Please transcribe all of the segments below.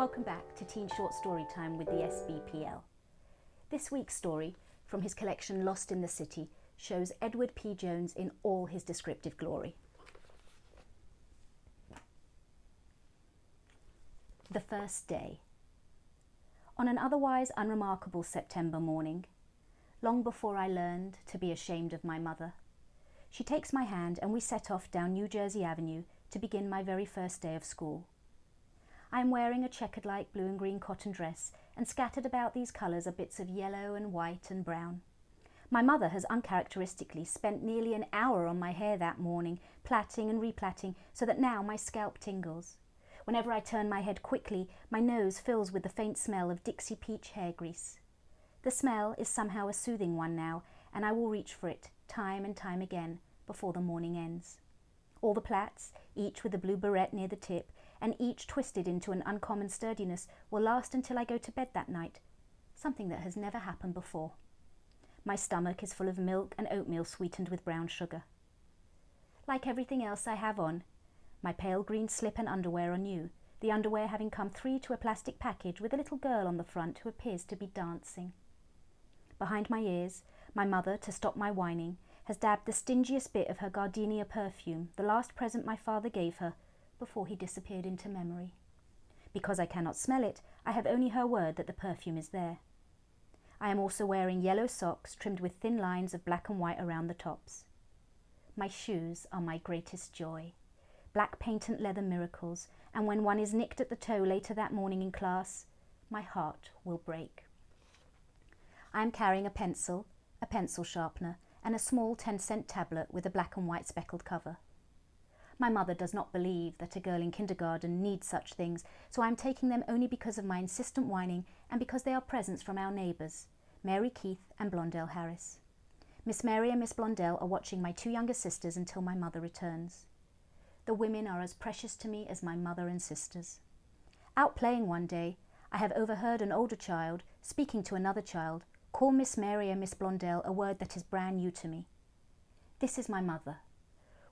Welcome back to Teen Short Story Time with the SBPL. This week's story, from his collection Lost in the City, shows Edward P. Jones in all his descriptive glory. The first day. On an otherwise unremarkable September morning, long before I learned to be ashamed of my mother, she takes my hand and we set off down New Jersey Avenue to begin my very first day of school. I am wearing a checkered light blue and green cotton dress, and scattered about these colours are bits of yellow and white and brown. My mother has uncharacteristically spent nearly an hour on my hair that morning, plaiting and replaiting, so that now my scalp tingles. Whenever I turn my head quickly, my nose fills with the faint smell of Dixie Peach hair grease. The smell is somehow a soothing one now, and I will reach for it time and time again before the morning ends. All the plaits, each with a blue barrette near the tip, and each twisted into an uncommon sturdiness, will last until I go to bed that night, something that has never happened before. My stomach is full of milk and oatmeal sweetened with brown sugar. Like everything else I have on, my pale green slip and underwear are new, the underwear having come free to a plastic package with a little girl on the front who appears to be dancing. Behind my ears, my mother, to stop my whining, has dabbed the stingiest bit of her gardenia perfume, the last present my father gave her, before he disappeared into memory. Because I cannot smell it, I have only her word that the perfume is there. I am also wearing yellow socks trimmed with thin lines of black and white around the tops. My shoes are my greatest joy, black patent leather miracles, and when one is nicked at the toe later that morning in class, my heart will break. I am carrying a pencil sharpener, and a small 10-cent tablet with a black and white speckled cover. My mother does not believe that a girl in kindergarten needs such things, so I am taking them only because of my insistent whining and because they are presents from our neighbours, Mary Keith and Blondell Harris. Miss Mary and Miss Blondell are watching my two younger sisters until my mother returns. The women are as precious to me as my mother and sisters. Out playing one day, I have overheard an older child, speaking to another child, call Miss Mary and Miss Blondell a word that is brand new to me. This is my mother.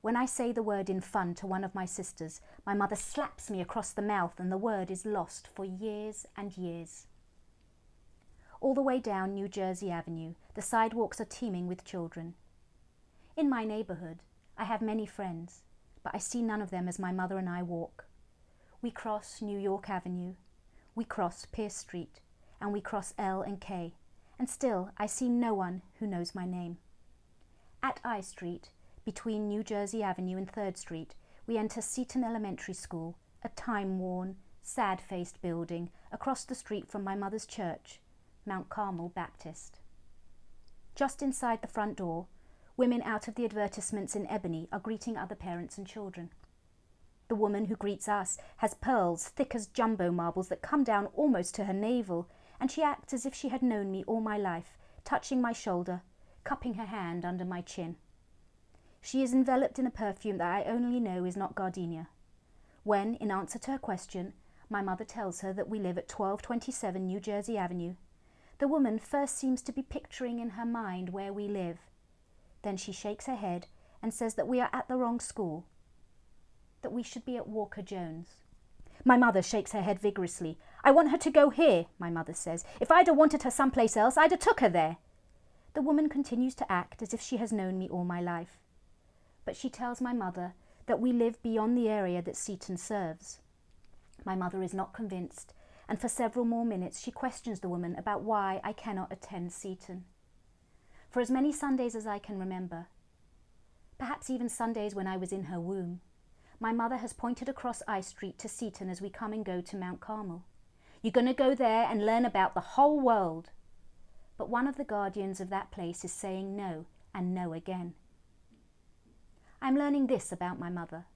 When I say the word in fun to one of my sisters, my mother slaps me across the mouth and the word is lost for years and years. All the way down New Jersey Avenue, the sidewalks are teeming with children. In my neighbourhood, I have many friends, but I see none of them as my mother and I walk. We cross New York Avenue, we cross Pierce Street, and we cross L and K, and still I see no one who knows my name. At I Street, between New Jersey Avenue and 3rd Street, we enter Seton Elementary School, a time-worn, sad-faced building across the street from my mother's church, Mount Carmel Baptist. Just inside the front door, women out of the advertisements in ebony are greeting other parents and children. The woman who greets us has pearls thick as jumbo marbles that come down almost to her navel, and she acts as if she had known me all my life, touching my shoulder, cupping her hand under my chin. She is enveloped in a perfume that I only know is not gardenia. When, in answer to her question, my mother tells her that we live at 1227 New Jersey Avenue, the woman first seems to be picturing in her mind where we live. Then she shakes her head and says that we are at the wrong school, that we should be at Walker Jones. My mother shakes her head vigorously. I want her to go here, my mother says. If I'd have wanted her someplace else, I'd have took her there. The woman continues to act as if she has known me all my life. But she tells my mother that we live beyond the area that Seton serves. My mother is not convinced, and for several more minutes she questions the woman about why I cannot attend Seton. For as many Sundays as I can remember, perhaps even Sundays when I was in her womb, my mother has pointed across I Street to Seton as we come and go to Mount Carmel. You're going to go there and learn about the whole world. But one of the guardians of that place is saying no, and no again. I'm learning this about my mother.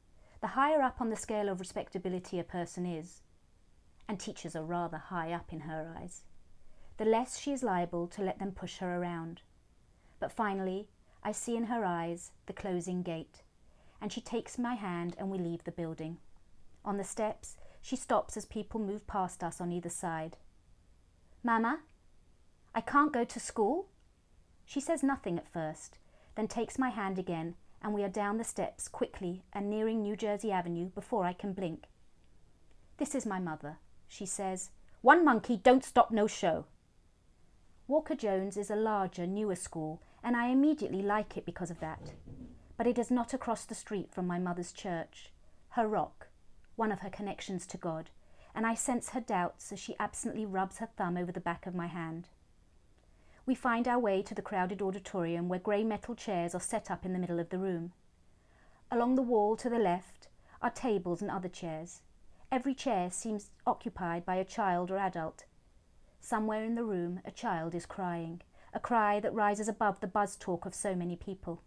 The higher up on the scale of respectability a person is, and teachers are rather high up in her eyes, the less she is liable to let them push her around. But finally, I see in her eyes the closing gate, and she takes my hand and we leave the building. On the steps, she stops as people move past us on either side. Mama, I can't go to school? She says nothing at first, then takes my hand again, and we are down the steps quickly and nearing New Jersey Avenue before I can blink. This is my mother. she says. "One monkey don't stop no show." Walker Jones is a larger, newer school, and I immediately like it because of that. But it is not across the street from my mother's church, her rock, one of her connections to God, and I sense her doubts as she absently rubs her thumb over the back of my hand. We find our way to the crowded auditorium where grey metal chairs are set up in the middle of the room. Along the wall to the left are tables and other chairs. Every chair seems occupied by a child or adult. Somewhere in the room a child is crying, a cry that rises above the buzz talk of so many people.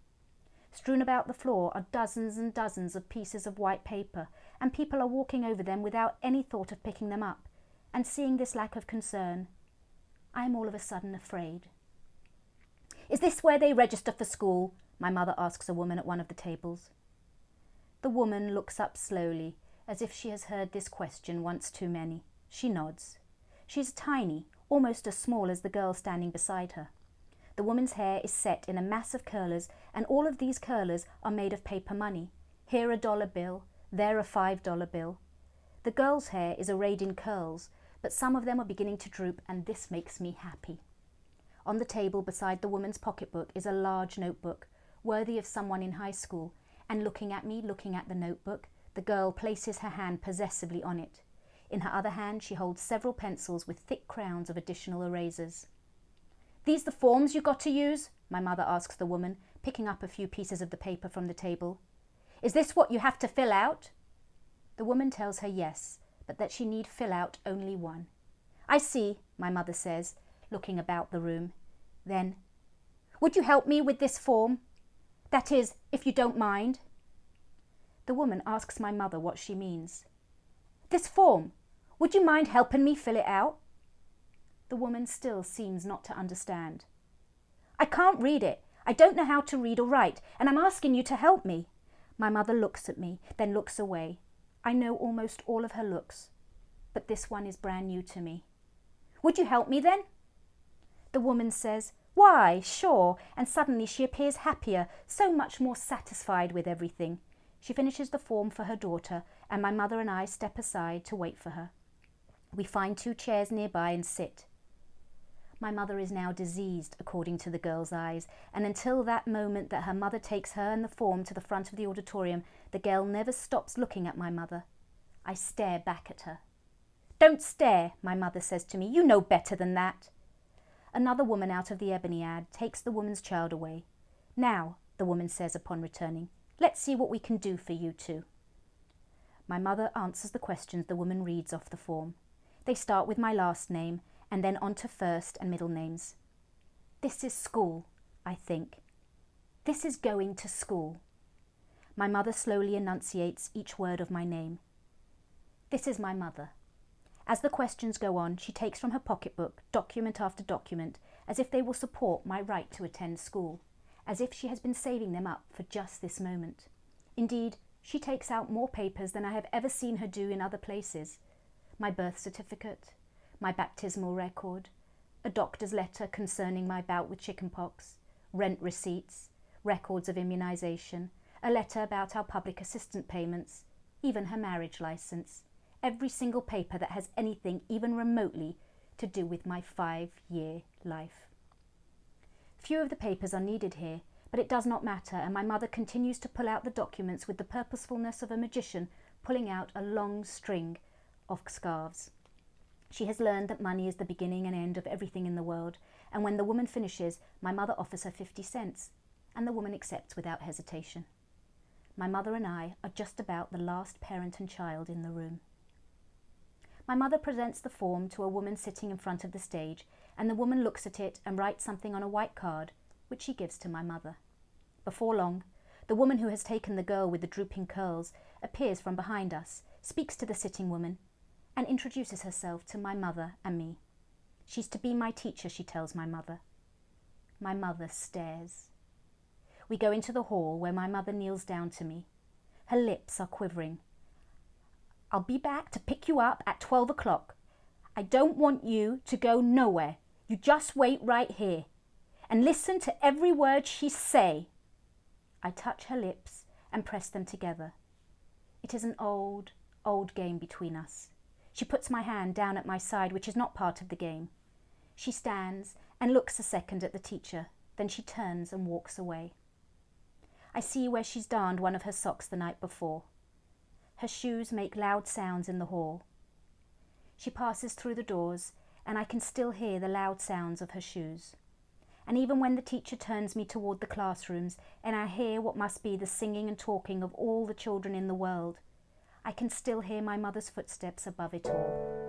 Strewn about the floor are dozens and dozens of pieces of white paper, and people are walking over them without any thought of picking them up, and seeing this lack of concern, I am all of a sudden afraid. "Is this where they register for school?" my mother asks a woman at one of the tables. The woman looks up slowly, as if she has heard this question once too many. She nods. She's tiny, almost as small as the girl standing beside her. The woman's hair is set in a mass of curlers, and all of these curlers are made of paper money. Here a dollar bill, there a $5 bill. The girl's hair is arrayed in curls, but some of them are beginning to droop, and this makes me happy. On the table beside the woman's pocketbook is a large notebook, worthy of someone in high school, and looking at me, looking at the notebook, the girl places her hand possessively on it. In her other hand she holds several pencils with thick crowns of additional erasers. "These the forms you got to use?" my mother asks the woman, picking up a few pieces of the paper from the table. "Is this what you have to fill out?" The woman tells her yes, but that she need fill out only one. "I see," my mother says, looking about the room. Then, "Would you help me with this form? That is, if you don't mind." The woman asks my mother what she means. "This form, would you mind helping me fill it out?" The woman still seems not to understand. "I can't read it. I don't know how to read or write, and I'm asking you to help me." My mother looks at me, then looks away. I know almost all of her looks, but this one is brand new to me. "Would you help me then?" The woman says, "Why, sure," and suddenly she appears happier, so much more satisfied with everything. She finishes the form for her daughter, and my mother and I step aside to wait for her. We find 2 chairs nearby and sit. My mother is now diseased, according to the girl's eyes, and until that moment that her mother takes her and the form to the front of the auditorium, the girl never stops looking at my mother. I stare back at her. "Don't stare," my mother says to me. "You know better than that." Another woman out of the ebony ad takes the woman's child away. "Now," the woman says upon returning, "let's see what we can do for you two." My mother answers the questions the woman reads off the form. They start with my last name, and then on to first and middle names. This is school, I think. This is going to school. My mother slowly enunciates each word of my name. This is my mother. As the questions go on, she takes from her pocketbook document after document, as if they will support my right to attend school, as if she has been saving them up for just this moment. Indeed, she takes out more papers than I have ever seen her do in other places. My birth certificate, my baptismal record, a doctor's letter concerning my bout with chickenpox, rent receipts, records of immunisation, a letter about our public assistant payments, even her marriage licence, every single paper that has anything even remotely to do with my 5-year life. Few of the papers are needed here, but it does not matter, and my mother continues to pull out the documents with the purposefulness of a magician pulling out a long string of scarves. She has learned that money is the beginning and end of everything in the world, and when the woman finishes, my mother offers her 50 cents, and the woman accepts without hesitation. My mother and I are just about the last parent and child in the room. My mother presents the form to a woman sitting in front of the stage, and the woman looks at it and writes something on a white card, which she gives to my mother. Before long, the woman who has taken the girl with the drooping curls appears from behind us, speaks to the sitting woman, and introduces herself to my mother and me. She's to be my teacher, she tells my mother. My mother stares. We go into the hall where my mother kneels down to me. Her lips are quivering. "I'll be back to pick you up at 12 o'clock. I don't want you to go nowhere. You just wait right here and listen to every word she say." I touch her lips and press them together. It is an old, old game between us. She puts my hand down at my side, which is not part of the game. She stands and looks a second at the teacher, then she turns and walks away. I see where she's darned one of her socks the night before. Her shoes make loud sounds in the hall. She passes through the doors, and I can still hear the loud sounds of her shoes. And even when the teacher turns me toward the classrooms, and I hear what must be the singing and talking of all the children in the world, I can still hear my mother's footsteps above it all.